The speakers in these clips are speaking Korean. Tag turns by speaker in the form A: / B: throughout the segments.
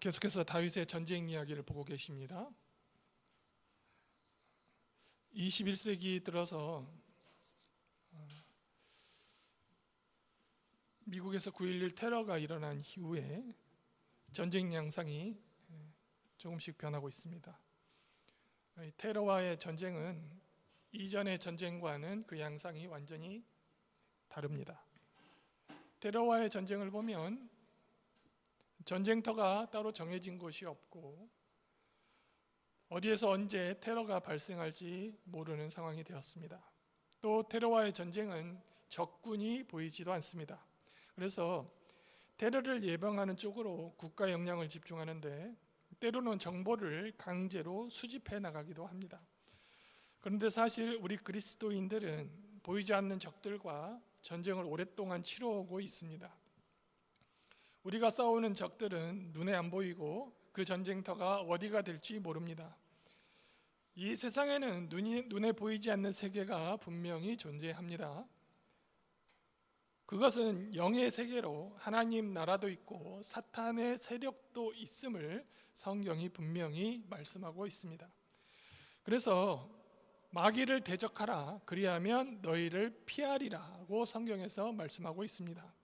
A: 계속해서 다윗의 전쟁 이야기를 보고 계십니다. 21세기 들어서 미국에서 9.11 테러가 일어난 이후에 전쟁 양상이 조금씩 변하고 있습니다. 테러와의 전쟁은 이전의 전쟁과는 그 양상이 완전히 다릅니다. 테러와의 전쟁을 보면 전쟁터가 따로 정해진 곳이 없고 어디에서 언제 테러가 발생할지 모르는 상황이 되었습니다. 또 테러와의 전쟁은 적군이 보이지도 않습니다. 그래서 테러를 예방하는 쪽으로 국가 역량을 집중하는데 때로는 정보를 강제로 수집해 나가기도 합니다. 그런데 사실 우리 그리스도인들은 보이지 않는 적들과 전쟁을 오랫동안 치러오고 있습니다. 우리가 싸우는 적들은 눈에 안 보이고 그 전쟁터가 어디가 될지 모릅니다. 이 세상에는 눈에 보이지 않는 세계가 분명히 존재합니다. 그것은 영의 세계로 하나님 나라도 있고 사탄의 세력도 있음을 성경이 분명히 말씀하고 있습니다. 그래서 마귀를 대적하라, 그리하면 너희를 피하리라고 성경에서 말씀하고 있습니다.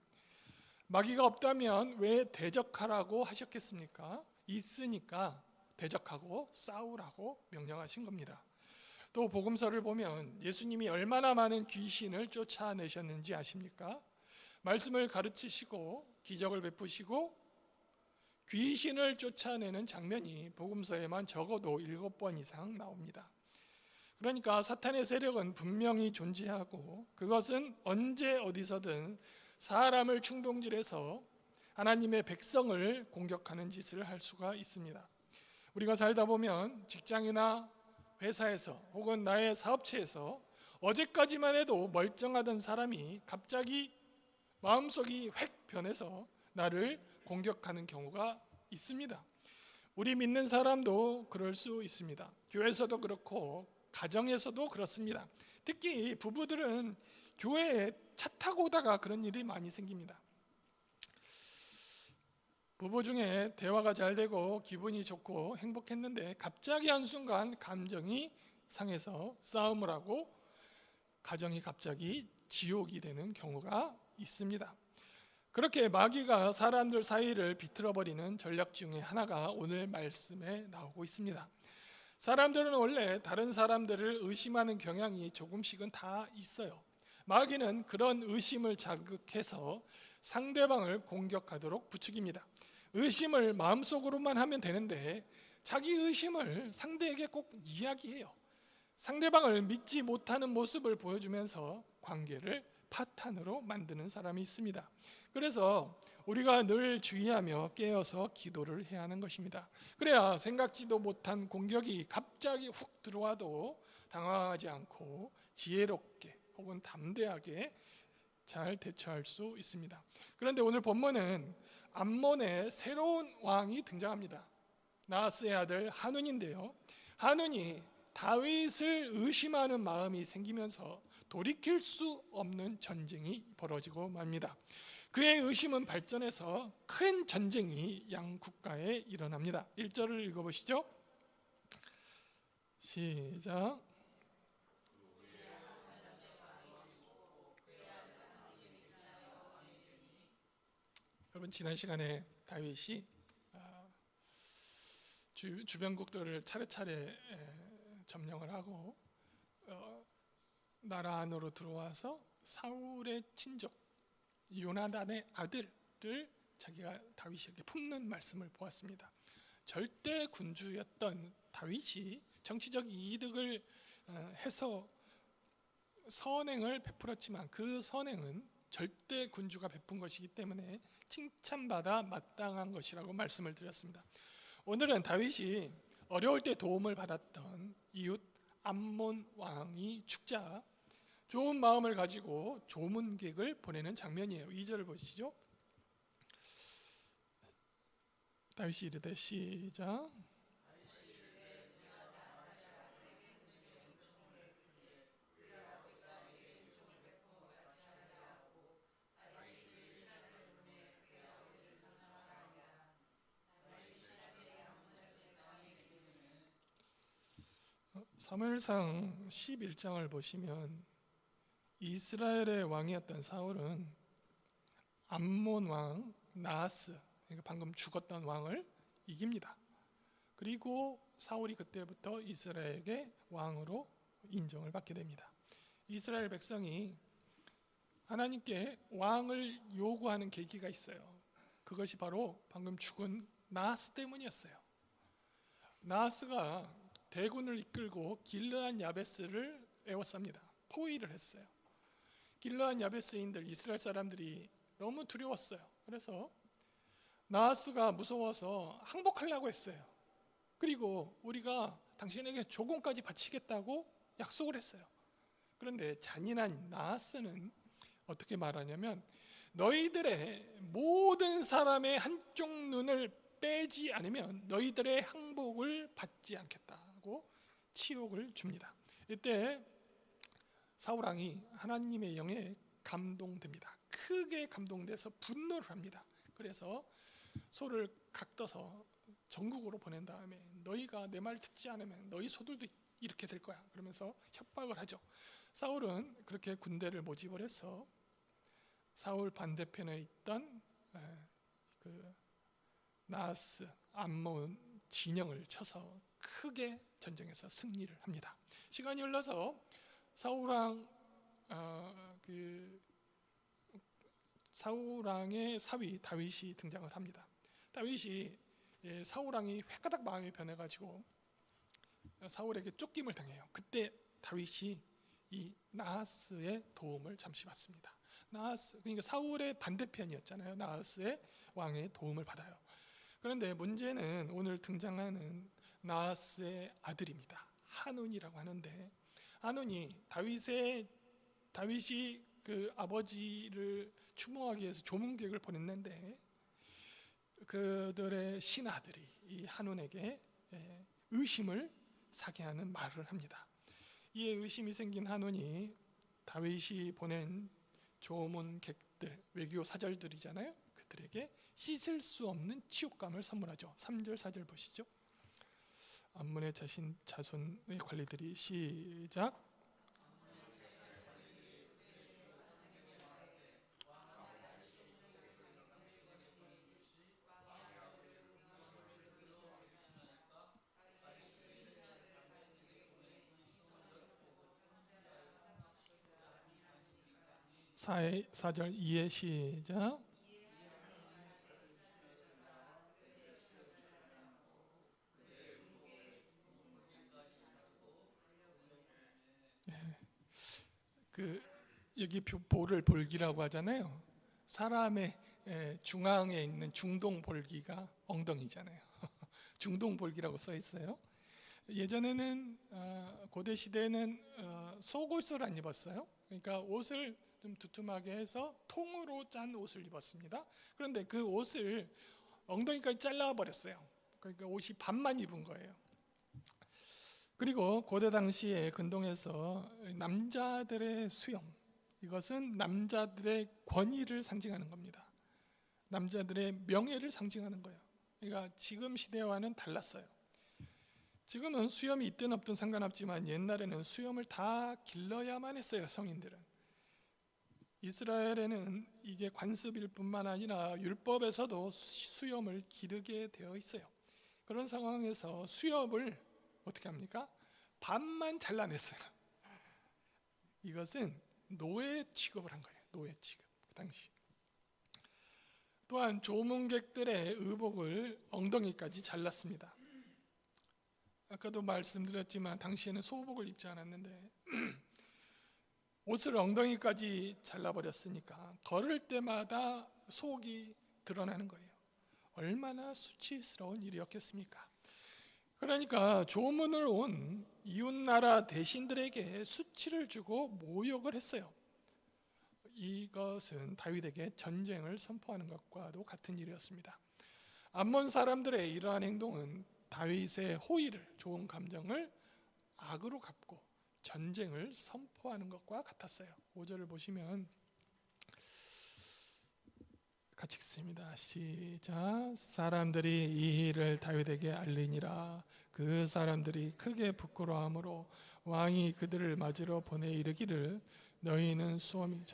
A: 마귀가 없다면 왜 대적하라고 하셨겠습니까? 있으니까 대적하고 싸우라고 명령하신 겁니다. 또 복음서를 보면 예수님이 얼마나 많은 귀신을 쫓아내셨는지 아십니까? 말씀을 가르치시고 기적을 베푸시고 귀신을 쫓아내는 장면이 복음서에만 적어도 7번 이상 나옵니다. 그러니까 사탄의 세력은 분명히 존재하고 그것은 언제 어디서든 사람을 충동질해서 하나님의 백성을 공격하는 짓을 할 수가 있습니다. 우리가 살다 보면 직장이나 회사에서 혹은 나의 사업체에서 어제까지만 해도 멀쩡하던 사람이 갑자기 마음속이 획 변해서 나를 공격하는 경우가 있습니다. 우리 믿는 사람도 그럴 수 있습니다. 교회에서도 그렇고 가정에서도 그렇습니다. 특히 부부들은 교회에 차 타고 오다가 그런 일이 많이 생깁니다. 부부 중에 대화가 잘 되고 기분이 좋고 행복했는데 갑자기 한순간 감정이 상해서 싸움을 하고 가정이 갑자기 지옥이 되는 경우가 있습니다. 그렇게 마귀가 사람들 사이를 비틀어버리는 전략 중에 하나가 오늘 말씀에 나오고 있습니다. 사람들은 원래 다른 사람들을 의심하는 경향이 조금씩은 다 있어요. 마귀는 그런 의심을 자극해서 상대방을 공격하도록 부추깁니다. 의심을 마음속으로만 하면 되는데 자기 의심을 상대에게 꼭 이야기해요. 상대방을 믿지 못하는 모습을 보여주면서 관계를 파탄으로 만드는 사람이 있습니다. 그래서 우리가 늘 주의하며 깨어서 기도를 해야 하는 것입니다. 그래야 생각지도 못한 공격이 갑자기 훅 들어와도 당황하지 않고 지혜롭게 혹은 담대하게 잘 대처할 수 있습니다. 그런데 오늘 본문은 암몬의 새로운 왕이 등장합니다. 나하스의 아들 한운인데요. 한운이 다윗을 의심하는 마음이 생기면서 돌이킬 수 없는 전쟁이 벌어지고 맙니다. 그의 의심은 발전해서 큰 전쟁이 양 국가에 일어납니다. 1절을 읽어보시죠. 시작. 여러분, 지난 시간에 다윗이 주변국들을 차례차례 점령을 하고 나라 안으로 들어와서 사울의 친족 요나단의 아들을 자기가 다윗에게 품는 말씀을 보았습니다. 절대 군주였던 다윗이 정치적 이득을 해서 선행을 베풀었지만 그 선행은 절대 군주가 베푼 것이기 때문에 칭찬받아 마땅한 것이라고 말씀을 드렸습니다. 오늘은 다윗이 어려울 때 도움을 받았던 이웃 암몬 왕이 죽자 좋은 마음을 가지고 조문객을 보내는 장면이에요. 2절을 보시죠. 다윗이 이르되 시작. 사무엘상 11장을 보시면 이스라엘의 왕이었던 사울은 암몬 왕 나하스, 그러니까 방금 죽었던 왕을 이깁니다. 그리고 사울이 그때부터 이스라엘의 왕으로 인정을 받게 됩니다. 이스라엘 백성이 하나님께 왕을 요구하는 계기가 있어요. 그것이 바로 방금 죽은 나하스 때문이었어요. 나하스가 대군을 이끌고 길르앗 야베스를 에워쌉니다. 포위를 했어요. 길르앗 야베스인들, 이스라엘 사람들이 너무 두려웠어요. 그래서 나하스가 무서워서 항복하려고 했어요. 그리고 우리가 당신에게 조공까지 바치겠다고 약속을 했어요. 그런데 잔인한 나하스는 어떻게 말하냐면, 너희들의 모든 사람의 한쪽 눈을 빼지 않으면 너희들의 항복을 받지 않겠다고 치욕을 줍니다. 이때 사울 왕이 하나님의 영에 감동됩니다. 크게 감동돼서 분노를 합니다. 그래서 소를 각떠서 전국으로 보낸 다음에 너희가 내 말 듣지 않으면 너희 소들도 이렇게 될 거야, 그러면서 협박을 하죠. 사울은 그렇게 군대를 모집을 해서 사울 반대편에 있던 그 나하스, 암몬 진영을 쳐서 크게 전쟁에서 승리를 합니다. 시간이 흘러서 사울 왕의 사위 다윗이 등장을 합니다. 다윗이 사울 왕이 획가닥 마음이 변해가지고 사울에게 쫓김을 당해요. 그때 다윗이 이 나하스의 도움을 잠시 받습니다. 나하스, 그러니까 사울의 반대편이었잖아요. 나하스의 왕의 도움을 받아요. 그런데 문제는 오늘 등장하는 나하스의 아들입니다. 하논이라고 하는데, 하논이 다윗이 그 아버지를 추모하기 위해서 조문객을 보냈는데 그들의 신하들이 이 하논에게 의심을 사게 하는 말을 합니다. 이에 의심이 생긴 하논이 다윗이 보낸 조문객들, 외교 사절들이잖아요. 그들에게 씻을 수 없는 치욕감을 선물하죠. 3절 4절 보시죠. 암몬의 자손의 관리들이 시작. 사절 2의 시작. 여기 볼을 볼기라고 하잖아요. 사람의 중앙에 있는 중동 볼기가 엉덩이잖아요. 중동 볼기라고 써 있어요. 예전에는 고대 시대에는 속옷을 안 입었어요. 그러니까 옷을 좀 두툼하게 해서 통으로 짠 옷을 입었습니다. 그런데 그 옷을 엉덩이까지 잘라 버렸어요. 그러니까 옷이 반만 입은 거예요. 그리고 고대 당시에 근동에서 남자들의 수염, 이것은 남자들의 권위를 상징하는 겁니다. 남자들의 명예를 상징하는 거예요. 그러니까 지금 시대와는 달랐어요. 지금은 수염이 있든 없든 상관없지만 옛날에는 수염을 다 길러야만 했어요. 성인들은. 이스라엘에는 이게 관습일 뿐만 아니라 율법에서도 수염을 기르게 되어 있어요. 그런 상황에서 수염을 어떻게 합니까? 반만 잘라냈어요. 이것은 노예 취급을 한 거예요. 노예 취급. 그 당시. 또한 조문객들의 의복을 엉덩이까지 잘랐습니다. 아까도 말씀드렸지만 당시에는 소복을 입지 않았는데 옷을 엉덩이까지 잘라버렸으니까 걸을 때마다 속이 드러나는 거예요. 얼마나 수치스러운 일이었겠습니까? 그러니까 조문을 온 이웃나라 대신들에게 수치를 주고 모욕을 했어요. 이것은 다윗에게 전쟁을 선포하는 것과도 같은 일이었습니다. 암몬 사람들의 이러한 행동은 다윗의 호의를, 좋은 감정을 악으로 갚고 전쟁을 선포하는 것과 같았어요. 5절을 보시면 같이 읽습니다. 시작. 사람들이 이 일을 다윗에게 알리니라. 그 사람들이 크게 부끄러워하므로 왕이 그들을 맞으러 보내 이르기를 너희는 수험이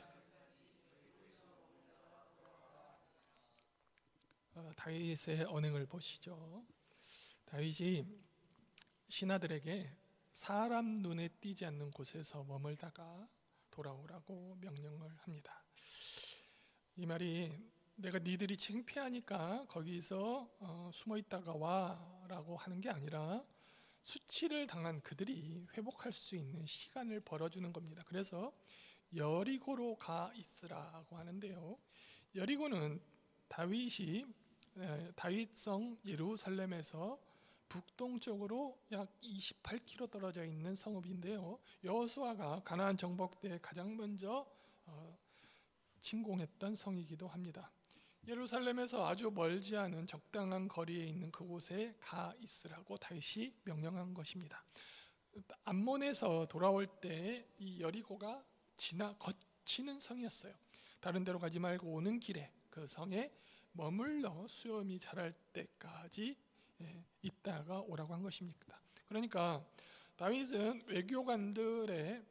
A: 다윗의 언행을 보시죠. 다윗이 신하들에게 사람 눈에 띄지 않는 곳에서 머물다가 돌아오라고 명령을 합니다. 이 말이 내가 니들이 창피하니까 거기서 숨어 있다가 와라고 하는 게 아니라 수치를 당한 그들이 회복할 수 있는 시간을 벌어주는 겁니다. 그래서 여리고로 가 있으라고 하는데요. 여리고는 다윗성 예루살렘에서 북동쪽으로 약 28km 떨어져 있는 성읍인데요. 여호수아가 가나안 정복 때 가장 먼저 침공했던 성이기도 합니다. 예루살렘에서 아주 멀지 않은 적당한 거리에 있는 그곳에 가 있으라고 다윗이 명령한 것입니다. 암몬에서 돌아올 때 이 여리고가 거치는 성이었어요. 다른 데로 가지 말고 오는 길에 그 성에 머물러 수염이 자랄 때까지 있다가 오라고 한 것입니다. 그러니까 다윗은 외교관들의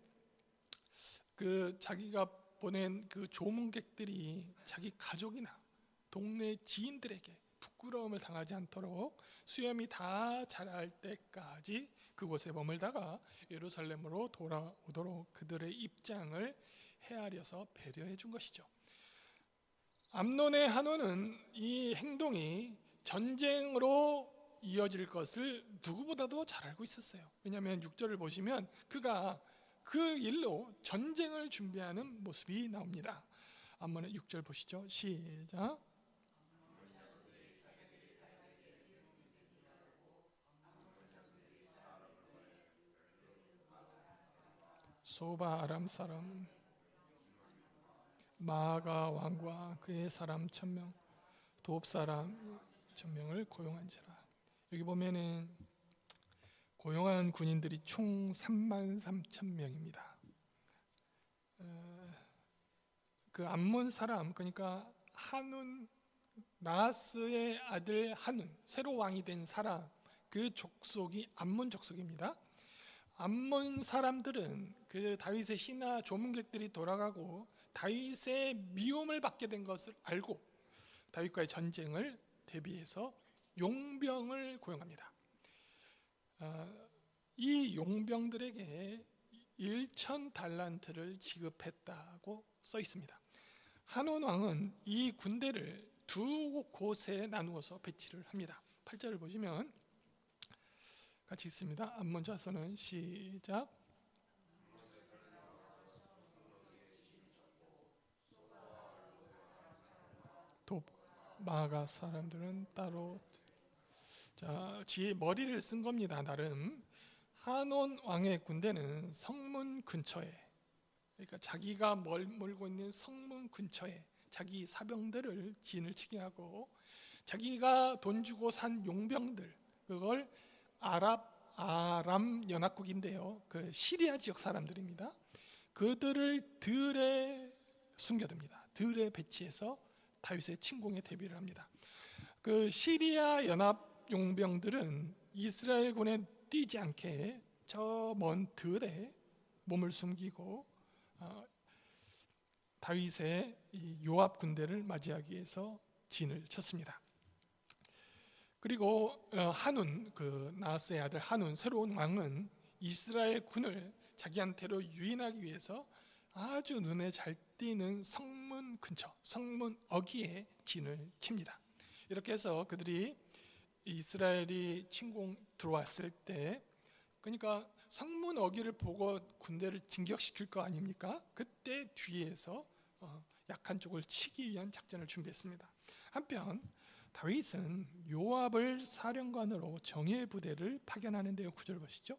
A: 자기가 보낸 그 조문객들이 자기 가족이나 동네 지인들에게 부끄러움을 당하지 않도록 수염이 다 자랄 때까지 그곳에 머물다가 예루살렘으로 돌아오도록 그들의 입장을 헤아려서 배려해 준 것이죠. 암논의 한온은 이 행동이 전쟁으로 이어질 것을 누구보다도 잘 알고 있었어요. 왜냐하면 6절을 보시면 그가 그 일로 전쟁을 준비하는 모습이 나옵니다. 암몬의 6절 보시죠. 시작. 소바 아람 사람 마아가 왕과 그의 사람 1000명 돕 사람 1000명을 고용한지라. 여기 보면은 고용한 군인들이 총 33,000명입니다. 그 암몬 사람, 그러니까 한운 나하스의 아들 한운, 새로 왕이 된 사람, 그 족속이 암몬 족속입니다. 암몬 사람들은 그 다윗의 신하 조문객들이 돌아가고 다윗의 미움을 받게 된 것을 알고 다윗과의 전쟁을 대비해서 용병을 고용합니다. 이 용병들에게 1,000달란트를 지급했다고 써 있습니다. 한온 왕은 이 군대를 두 곳에 나누어서 배치를 합니다. 8절을 보시면 같이 읽습니다. 암몬 자손은 시작. 돕 마가 사람들은 따로 지의 머리를 쓴 겁니다. 나름 한온 왕의 군대는 성문 근처에, 그러니까 자기가 머물고 있는 성문 근처에 자기 사병들을 진을 치게 하고 자기가 돈 주고 산 용병들, 그걸 아람 연합국인데요, 그 시리아 지역 사람들입니다. 그들을 들에 숨겨둡니다. 들에 배치해서 다윗의 침공에 대비를 합니다. 그 시리아 연합 용병들은 이스라엘 군에 뛰지 않게 저 먼 들에 몸을 숨기고 다윗의 이 요압 군대를 맞이하기 위해서 진을 쳤습니다. 그리고 한운, 그 나하스의 아들 한운, 새로운 왕은 이스라엘 군을 자기한테로 유인하기 위해서 아주 눈에 잘 띄는 성문 근처, 성문 어귀에 진을 칩니다. 이렇게 해서 그들이 이스라엘이 침공 들어왔을 때, 그러니까 성문 어귀를 보고 군대를 진격시킬 거 아닙니까? 그때 뒤에서 약한 쪽을 치기 위한 작전을 준비했습니다. 한편 다윗은 요압을 사령관으로 정예 부대를 파견하는데요. 9절 보시죠.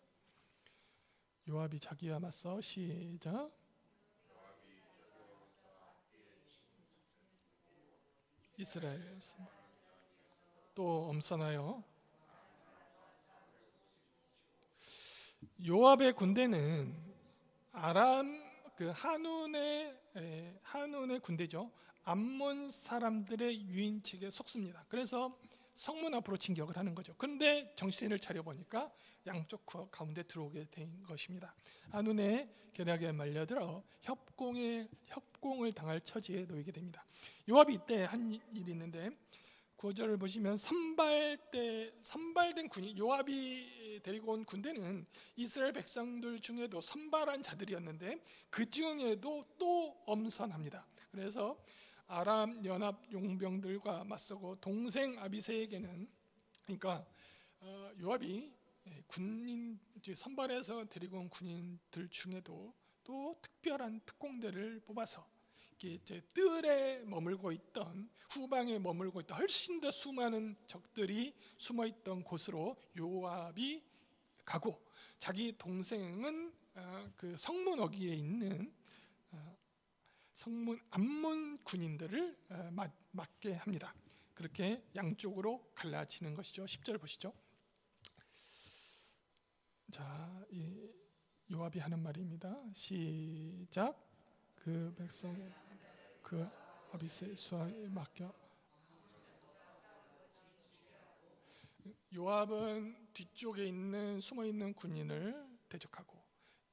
A: 요압이 자기와 맞서 시작. 이스라엘 또 엄선하여. 요압의 군대는 아람 그 한운의 군대죠. 암몬 사람들의 유인책에 속습니다. 그래서 성문 앞으로 진격을 하는 거죠. 그런데 정신을 차려보니까 양쪽 가운데 들어오게 된 것입니다. 한눈에 계략에 말려들어 협공을 당할 처지에 놓이게 됩니다. 요압이 이때 한 일이 있는데 9절을 보시면 선발된 군이, 요압이 데리고 온 군대는 이스라엘 백성들 중에도 선발한 자들이었는데 그 중에도 또 엄선합니다. 그래서 아람 연합 용병들과 맞서고 동생 아비새에게는, 그러니까 요압이 군인 선발해서 데리고 온 군인들 중에도 또 특별한 특공대를 뽑아서 이제 뜰에 머물고 있던, 후방에 머물고 있던 훨씬 더 수많은 적들이 숨어 있던 곳으로 요압이 가고, 자기 동생은 그 성문 어귀에 있는 성문 암몬 군인들을 맞게 합니다. 그렇게 양쪽으로 갈라지는 것이죠. 10절 보시죠. 자, 요압이 하는 말입니다. 시작. 그 백성 그 아비새 수하에 맡겨. 요압은 뒤쪽에 있는 숨어 있는 군인을 대적하고,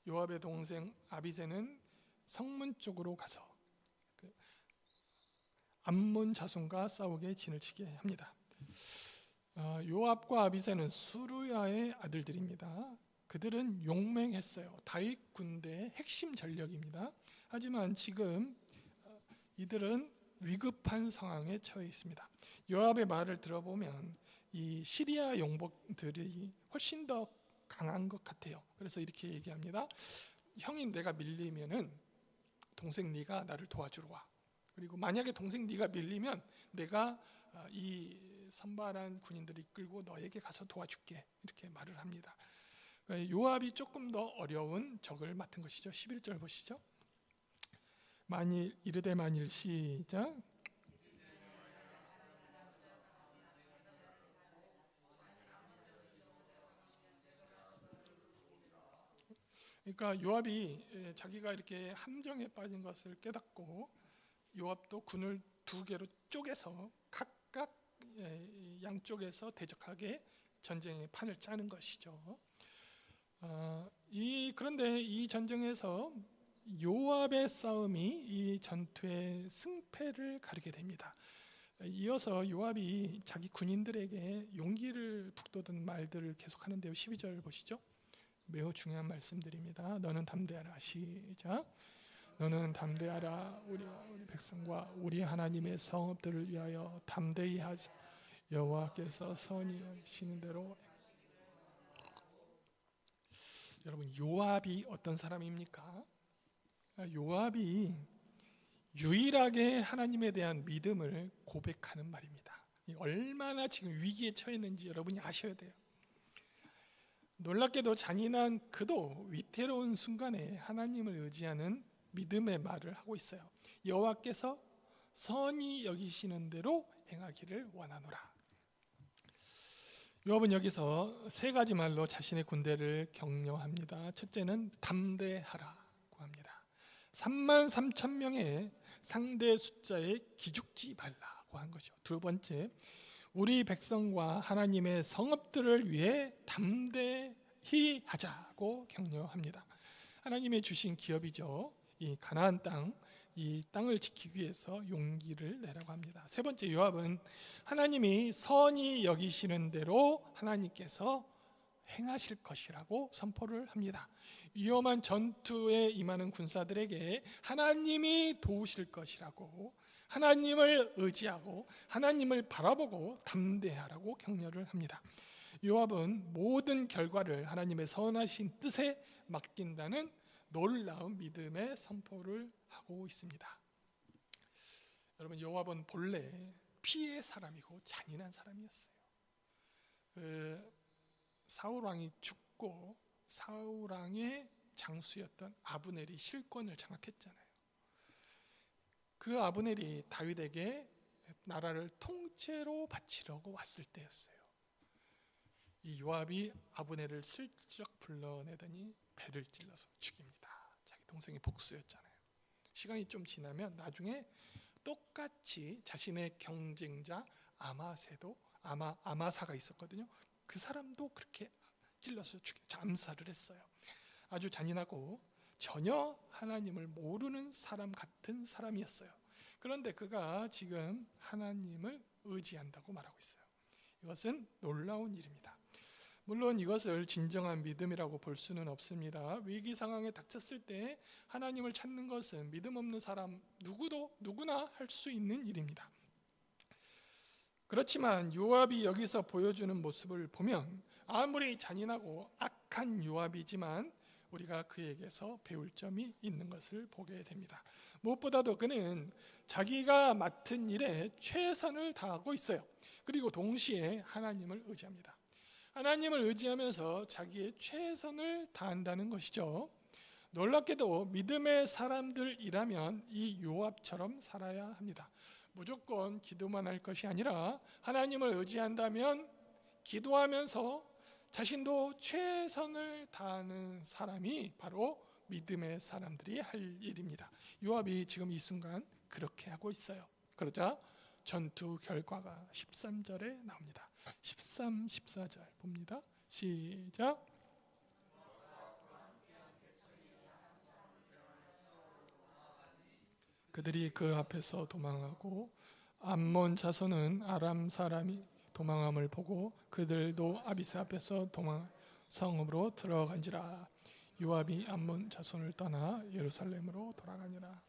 A: 요압의 동생 아비새는 성문 쪽으로 가서 그 암몬 자손과 싸우게 진을 치게 합니다. 요압과 아비새는 수루야의 아들들입니다. 그들은 용맹했어요. 다윗 군대의 핵심 전력입니다. 하지만 지금 이들은 위급한 상황에 처해 있습니다. 요압의 말을 들어보면 이 시리아 용병들이 훨씬 더 강한 것 같아요. 그래서 이렇게 얘기합니다. 형이 내가 밀리면은 동생 네가 나를 도와주러 와. 그리고 만약에 동생 네가 밀리면 내가 이 선발한 군인들을 이끌고 너에게 가서 도와줄게. 이렇게 말을 합니다. 요압이 조금 더 어려운 적을 맡은 것이죠. 11절 보시죠. 만일 이르되 만일 시작. 그러니까 요압이 자기가 이렇게 함정에 빠진 것을 깨닫고, 요압도 군을 두 개로 쪼개서 각각 양쪽에서 대적하게 전쟁의 판을 짜는 것이죠. 그런데 이 전쟁에서 요압의 싸움이 이 전투의 승패를 가르게 됩니다. 이어서 요압이 자기 군인들에게 용기를 북돋은 말들을 계속하는데요. 12절 보시죠. 매우 중요한 말씀들입니다. 너는 담대하라. 시작. 너는 담대하라. 우리 백성과 우리 하나님의 성읍들을 위하여 담대히 하자. 여호와께서 선히 여기시는 대로. 여러분, 요압이 어떤 사람입니까? 요압이 유일하게 하나님에 대한 믿음을 고백하는 말입니다. 얼마나 지금 위기에 처했는지 여러분이 아셔야 돼요. 놀랍게도 잔인한 그도 위태로운 순간에 하나님을 의지하는 믿음의 말을 하고 있어요. 여호와께서 선히 여기시는 대로 행하기를 원하노라. 요압은 여기서 세 가지 말로 자신의 군대를 격려합니다. 첫째는 담대하라고 합니다. 33,000명의 상대 숫자에 기죽지 말라고 한 거죠. 두 번째, 우리 백성과 하나님의 성읍들을 위해 담대히 하자고 격려합니다. 하나님의 주신 기업이죠. 이 가나안 땅, 이 땅을 지키기 위해서 용기를 내라고 합니다. 세 번째, 요압은 하나님이 선히 여기시는 대로 하나님께서 행하실 것이라고 선포를 합니다. 위험한 전투에 임하는 군사들에게 하나님이 도우실 것이라고, 하나님을 의지하고 하나님을 바라보고 담대하라고 격려를 합니다. 요압은 모든 결과를 하나님의 선하신 뜻에 맡긴다는 놀라운 믿음의 선포를 하고 있습니다. 여러분, 요압은 본래 피의 사람이고 잔인한 사람이었어요. 사울 왕이 죽고 사울 왕의 장수였던 아브넬이 실권을 장악했잖아요. 그 아브넬이 다윗에게 나라를 통째로 바치려고 왔을 때였어요. 이 요압이 아브넬을 슬쩍 불러내더니 배를 찔러서 죽입니다. 자기 동생이 복수였잖아요. 시간이 좀 지나면 나중에 똑같이 자신의 경쟁자 아마사가 있었거든요. 그 사람도 그렇게 찔러서 암살을 했어요. 아주 잔인하고 전혀 하나님을 모르는 사람 같은 사람이었어요. 그런데 그가 지금 하나님을 의지한다고 말하고 있어요. 이것은 놀라운 일입니다. 물론 이것을 진정한 믿음이라고 볼 수는 없습니다. 위기 상황에 닥쳤을 때 하나님을 찾는 것은 믿음 없는 사람 누구나 할 수 있는 일입니다. 그렇지만 요압이 여기서 보여주는 모습을 보면 아무리 잔인하고 악한 요압이지만 우리가 그에게서 배울 점이 있는 것을 보게 됩니다. 무엇보다도 그는 자기가 맡은 일에 최선을 다하고 있어요. 그리고 동시에 하나님을 의지합니다. 하나님을 의지하면서 자기의 최선을 다한다는 것이죠. 놀랍게도 믿음의 사람들이라면 이 요압처럼 살아야 합니다. 무조건 기도만 할 것이 아니라 하나님을 의지한다면 기도하면서 자신도 최선을 다하는 사람이 바로 믿음의 사람들이 할 일입니다. 요압이 지금 이 순간 그렇게 하고 있어요. 그러자 전투 결과가 13절에 나옵니다. 13, 14절 봅니다. 시작. 그들이 그 앞에서 도망하고 암몬 자손은 아람 사람이 도망함을 보고 그들도 아비스 앞에서 성읍으로 들어간지라. 요압이 암몬 자손을 떠나 예루살렘으로 돌아가니라.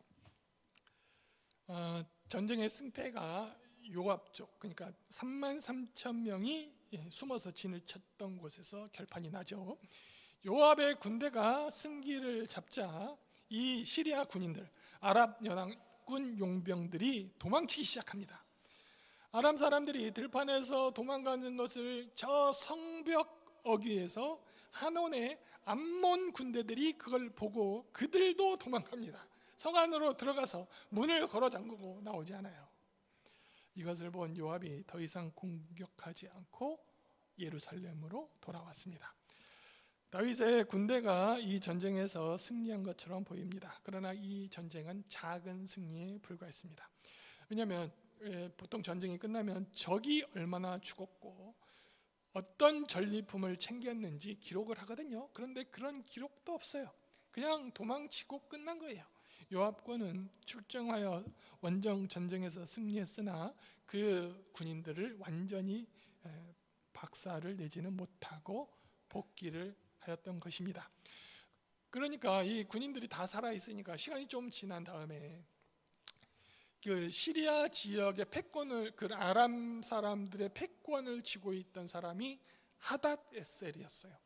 A: 전쟁의 승패가 요압 쪽, 그러니까 33,000명이 숨어서 진을 쳤던 곳에서 결판이 나죠. 요압의 군대가 승기를 잡자 이 시리아 군인들, 아랍 연합군 용병들이 도망치기 시작합니다. 아람 사람들이 들판에서 도망가는 것을 저 성벽 어귀에서 한온의 암몬 군대들이 그걸 보고 그들도 도망갑니다. 성 안으로 들어가서 문을 걸어 잠그고 나오지 않아요. 이것을 본 요압이 더 이상 공격하지 않고 예루살렘으로 돌아왔습니다. 다윗의 군대가 이 전쟁에서 승리한 것처럼 보입니다. 그러나 이 전쟁은 작은 승리에 불과했습니다. 왜냐하면 보통 전쟁이 끝나면 적이 얼마나 죽었고 어떤 전리품을 챙겼는지 기록을 하거든요. 그런데 그런 기록도 없어요. 그냥 도망치고 끝난 거예요. 요압군은 출정하여 원정 전쟁에서 승리했으나 그 군인들을 완전히 박살을 내지는 못하고 복귀를 하였던 것입니다. 그러니까 이 군인들이 다 살아 있으니까 시간이 좀 지난 다음에 그 시리아 지역의 패권을, 그 아람 사람들의 패권을 쥐고 있던 사람이 하닷에셀이었어요.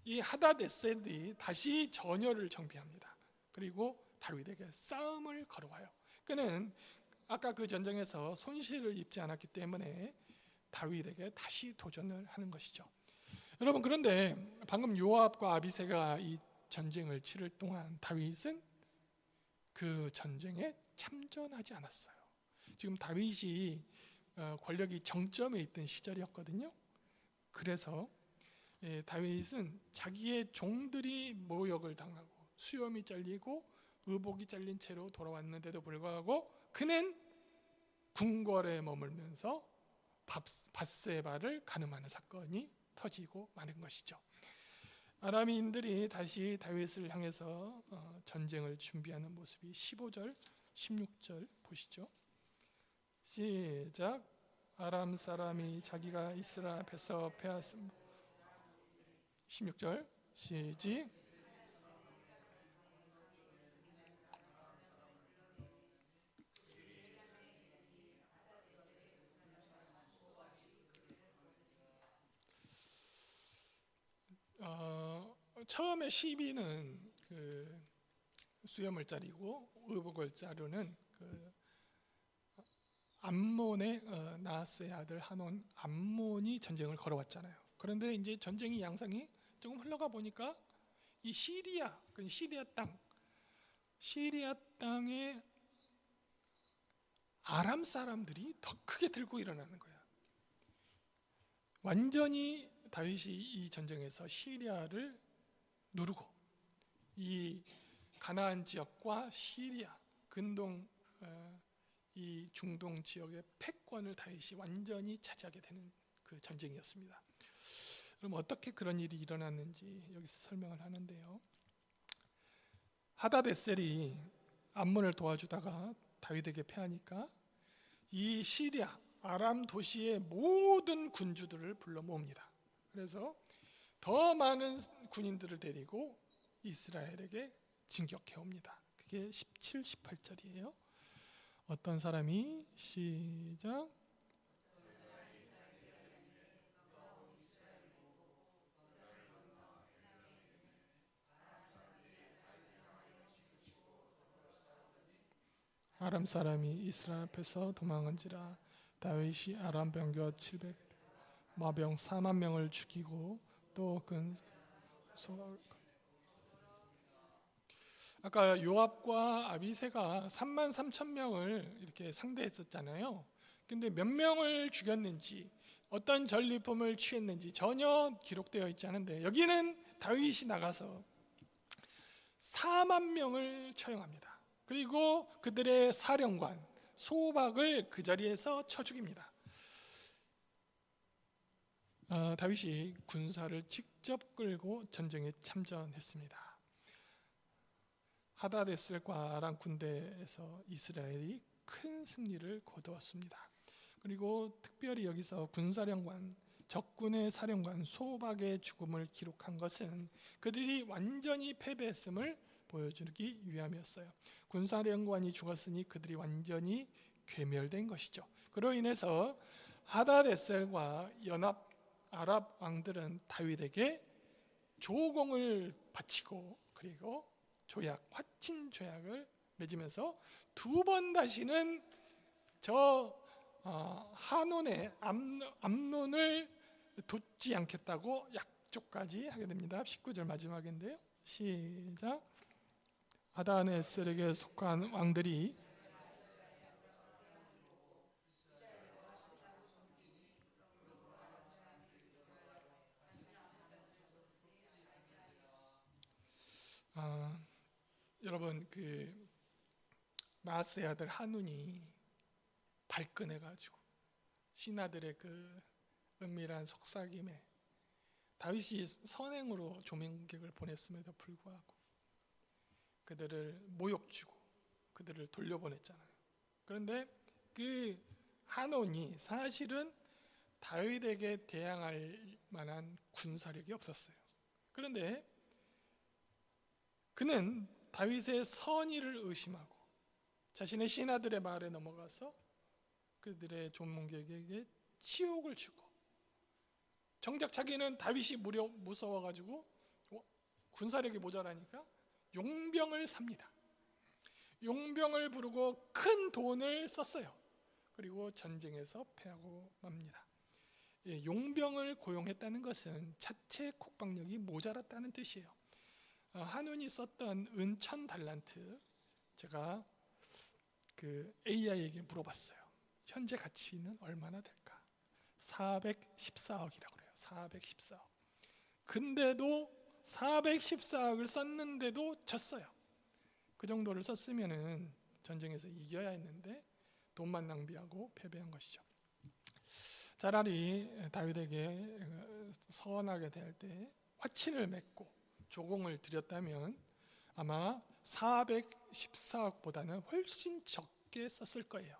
A: 이 하닷에셀이 다시 전열을 정비합니다. 그리고 다윗에게 싸움을 걸어와요. 그는 아까 그 전쟁에서 손실을 입지 않았기 때문에 다윗에게 다시 도전을 하는 것이죠. 여러분, 그런데 방금 요압과 아비새가 이 전쟁을 치를 동안 다윗은 그 전쟁에 참전하지 않았어요. 지금 다윗이 권력이 정점에 있던 시절이었거든요. 그래서 다윗은 자기의 종들이 모욕을 당하고 수염이 잘리고 의복이 잘린 채로 돌아왔는데도 불구하고 그는 궁궐에 머물면서 밧세바를 가늠하는 사건이 터지고 마는 것이죠. 아람인들이 다시 다윗을 향해서 전쟁을 준비하는 모습이 15절, 16절 보시죠. 시작. 아람 사람이 자기가 이스라엘 앞에서 패하였음. 16절 시작. 처음에 시비는 그 수염을 자르고 의복을 자르는 그 암몬의 나하스의 아들 한온 암몬이 전쟁을 걸어왔잖아요. 그런데 이제 전쟁이 양상이 조금 흘러가 보니까 이 시리아, 그 시리아 땅의 아람 사람들이 더 크게 들고 일어나는 거야. 완전히 다윗이 이 전쟁에서 시리아를 누르고 이 가나안 지역과 시리아 근동 이 중동 지역의 패권을 다윗이 완전히 차지하게 되는 그 전쟁이었습니다. 그럼 어떻게 그런 일이 일어났는지 여기서 설명을 하는데요. 하다데셀이 암몬을 도와주다가 다윗에게 패하니까 이 시리아 아람 도시의 모든 군주들을 불러 모읍니다. 그래서 더 많은 군인들을 데리고 이스라엘에게 진격해 옵니다. 그게 17, 18절이에요. 어떤 사람이 시작 아람 사람이 이스라엘 앞에서 도망한지라 다윗이 아람 병거 700 마병 4만 명을 죽이고 또 그 아까 요압과 아비새가 3만 3천 명을 이렇게 상대했었잖아요. 근데 몇 명을 죽였는지 어떤 전리품을 취했는지 전혀 기록되어 있지 않은데 여기는 다윗이 나가서 4만 명을 처형합니다. 그리고 그들의 사령관 소박을 그 자리에서 쳐 죽입니다. 다윗이 군사를 직접 끌고 전쟁에 참전했습니다. 하다데셀과 아람 군대에서 이스라엘이 큰 승리를 거두었습니다. 그리고 특별히 여기서 군사령관, 적군의 사령관 소박의 죽음을 기록한 것은 그들이 완전히 패배했음을 보여주기 위함이었어요. 군사령관이 죽었으니 그들이 완전히 괴멸된 것이죠. 그로 인해서 하다데셀과 연합 아랍 왕들은 다윗에게 조공을 바치고 그리고 조약, 화친 조약을 맺으면서 두 번 다시는 저 하논의 암논을 돕지 않겠다고 약속까지 하게 됩니다. 19절 마지막인데요. 시작. 하다네셀에게 속한 왕들이 여러분 그 나하스의 아들 한운이 발끈해가지고 신하들의 그 은밀한 속삭임에 다윗이 선행으로 조민객을 보냈음에도 불구하고 그들을 모욕 주고 그들을 돌려보냈잖아요. 그런데 그 한온이 사실은 다윗에게 대항할 만한 군사력이 없었어요. 그런데 그는 다윗의 선의를 의심하고 자신의 신하들의 말에 넘어가서 그들의 조문객에게 치욕을 주고 정작 자기는 다윗이 무서워가지고 군사력이 모자라니까 용병을 삽니다. 용병을 부르고 큰 돈을 썼어요. 그리고 전쟁에서 패하고 맙니다. 용병을 고용했다는 것은 자체 국방력이 모자랐다는 뜻이에요. 한운이 썼던 은 1000달란트 제가 그 AI에게 물어봤어요. 현재 가치는 얼마나 될까? 414억이라고 그래요. 414억. 근데도 414억을 썼는데도 졌어요. 그 정도를 썼으면은 전쟁에서 이겨야 했는데 돈만 낭비하고 패배한 것이죠. 차라리 다윗에게 서원하게 될 때 화친을 맺고 조공을 드렸다면 아마 414억보다는 훨씬 적게 썼을 거예요.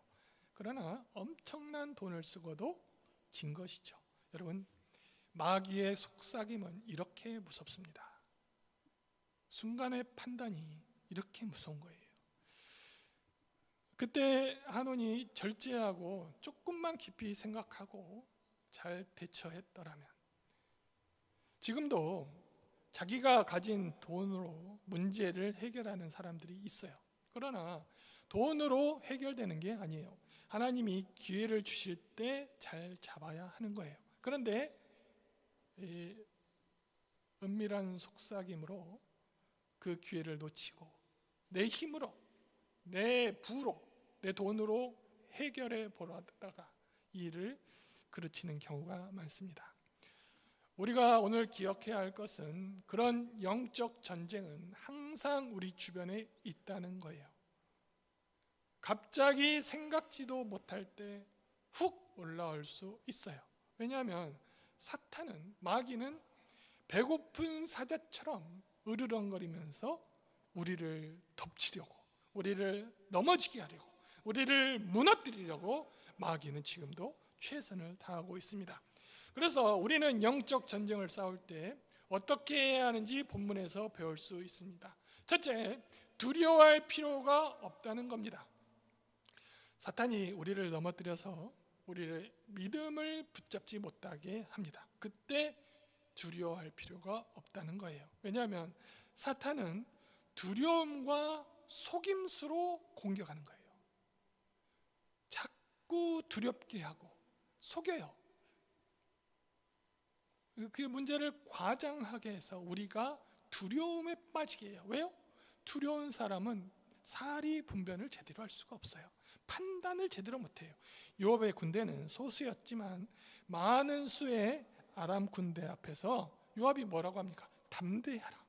A: 그러나 엄청난 돈을 쓰고도 진 것이죠. 여러분, 마귀의 속삭임은 이렇게 무섭습니다. 순간의 판단이 이렇게 무서운 거예요. 그때 한온이 절제하고 조금만 깊이 생각하고 잘 대처했더라면 지금도 자기가 가진 돈으로 문제를 해결하는 사람들이 있어요. 그러나 돈으로 해결되는 게 아니에요. 하나님이 기회를 주실 때 잘 잡아야 하는 거예요. 그런데 이 은밀한 속삭임으로 그 기회를 놓치고 내 힘으로, 내 부로, 내 돈으로 해결해 보려다가 일을 그르치는 경우가 많습니다. 우리가 오늘 기억해야 할 것은 그런 영적 전쟁은 항상 우리 주변에 있다는 거예요. 갑자기 생각지도 못할 때 훅 올라올 수 있어요. 왜냐하면 사탄은, 마귀는 배고픈 사자처럼 으르렁거리면서 우리를 덮치려고, 우리를 넘어지게 하려고, 우리를 무너뜨리려고 마귀는 지금도 최선을 다하고 있습니다. 그래서 우리는 영적 전쟁을 싸울 때 어떻게 해야 하는지 본문에서 배울 수 있습니다. 첫째, 두려워할 필요가 없다는 겁니다. 사탄이 우리를 넘어뜨려서 우리의 믿음을 붙잡지 못하게 합니다. 그때 두려워할 필요가 없다는 거예요. 왜냐하면 사탄은 두려움과 속임수로 공격하는 거예요. 자꾸 두렵게 하고 속여요. 그 문제를 과장하게 해서 우리가 두려움에 빠지게 해요. 왜요? 두려운 사람은 사리 분별을 제대로 할 수가 없어요. 판단을 제대로 못해요. 요압의 군대는 소수였지만 많은 수의 아람 군대 앞에서 요압이 뭐라고 합니까? 담대하라.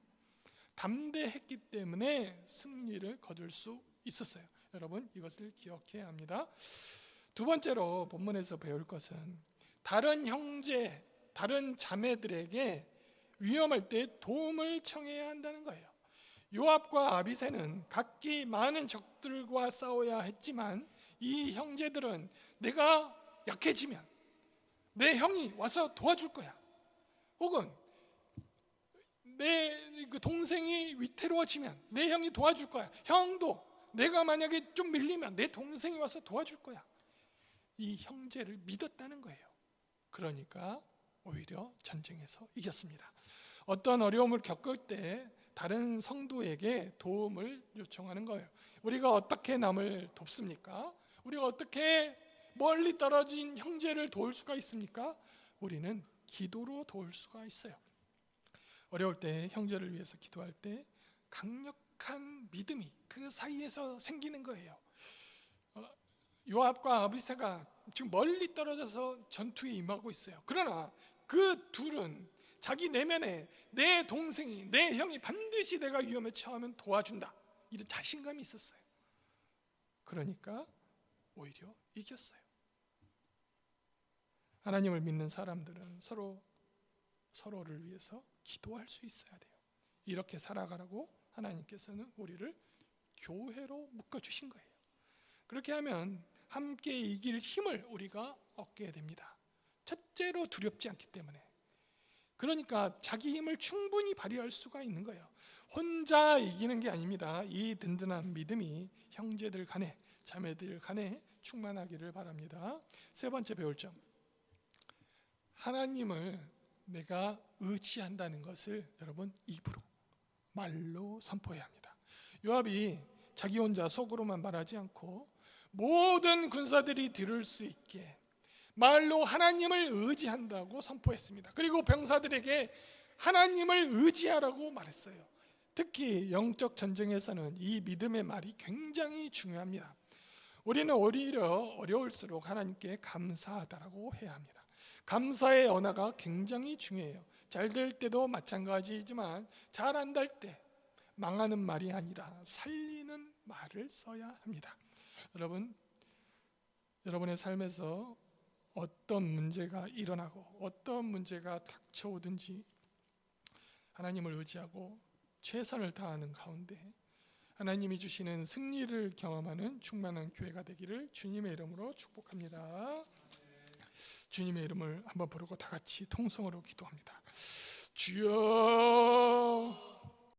A: 담대했기 때문에 승리를 거둘 수 있었어요. 여러분, 이것을 기억해야 합니다. 두 번째로 본문에서 배울 것은 다른 형제, 다른 자매들에게 위험할 때 도움을 청해야 한다는 거예요. 요압과 아비새는 각기 많은 적들과 싸워야 했지만 이 형제들은 내가 약해지면 내 형이 와서 도와줄 거야, 혹은 내 그 동생이 위태로워지면 내 형이 도와줄 거야, 형도 내가 만약에 좀 밀리면 내 동생이 와서 도와줄 거야. 이 형제를 믿었다는 거예요. 그러니까 오히려 전쟁에서 이겼습니다. 어떤 어려움을 겪을 때 다른 성도에게 도움을 요청하는 거예요. 우리가 어떻게 남을 돕습니까? 우리가 어떻게 멀리 떨어진 형제를 도울 수가 있습니까? 우리는 기도로 도울 수가 있어요. 어려울 때 형제를 위해서 기도할 때 강력한 믿음이 그 사이에서 생기는 거예요. 요압과 아비새가 지금 멀리 떨어져서 전투에 임하고 있어요. 그러나 그 둘은 자기 내면에 내 동생이, 내 형이 반드시 내가 위험에 처하면 도와준다, 이런 자신감이 있었어요. 그러니까 오히려 이겼어요. 하나님을 믿는 사람들은 서로를 위해서 기도할 수 있어야 돼요. 이렇게 살아가라고 하나님께서는 우리를 교회로 묶어주신 거예요. 그렇게 하면 함께 이길 힘을 우리가 얻게 됩니다. 첫째로 두렵지 않기 때문에. 그러니까 자기 힘을 충분히 발휘할 수가 있는 거예요. 혼자 이기는 게 아닙니다. 이 든든한 믿음이 형제들 간에, 자매들 간에 충만하기를 바랍니다. 세 번째 배울 점, 하나님을 내가 의지한다는 것을 여러분 입으로, 말로 선포해야 합니다. 요압이 자기 혼자 속으로만 말하지 않고 모든 군사들이 들을 수 있게 말로 하나님을 의지한다고 선포했습니다. 그리고 병사들에게 하나님을 의지하라고 말했어요. 특히 영적 전쟁에서는 이 믿음의 말이 굉장히 중요합니다. 우리는 오히려 어려울수록 하나님께 감사하다라고 해야 합니다. 감사의 언어가 굉장히 중요해요. 잘 될 때도 마찬가지지만 잘 안 될 때 망하는 말이 아니라 살리는 말을 써야 합니다. 여러분의 삶에서 어떤 문제가 일어나고 어떤 문제가 닥쳐오든지 하나님을 의지하고 최선을 다하는 가운데 하나님이 주시는 승리를 경험하는 충만한 교회가 되기를 주님의 이름으로 축복합니다. 주님의 이름을 한번 부르고 다 같이 통성으로 기도합니다. 주여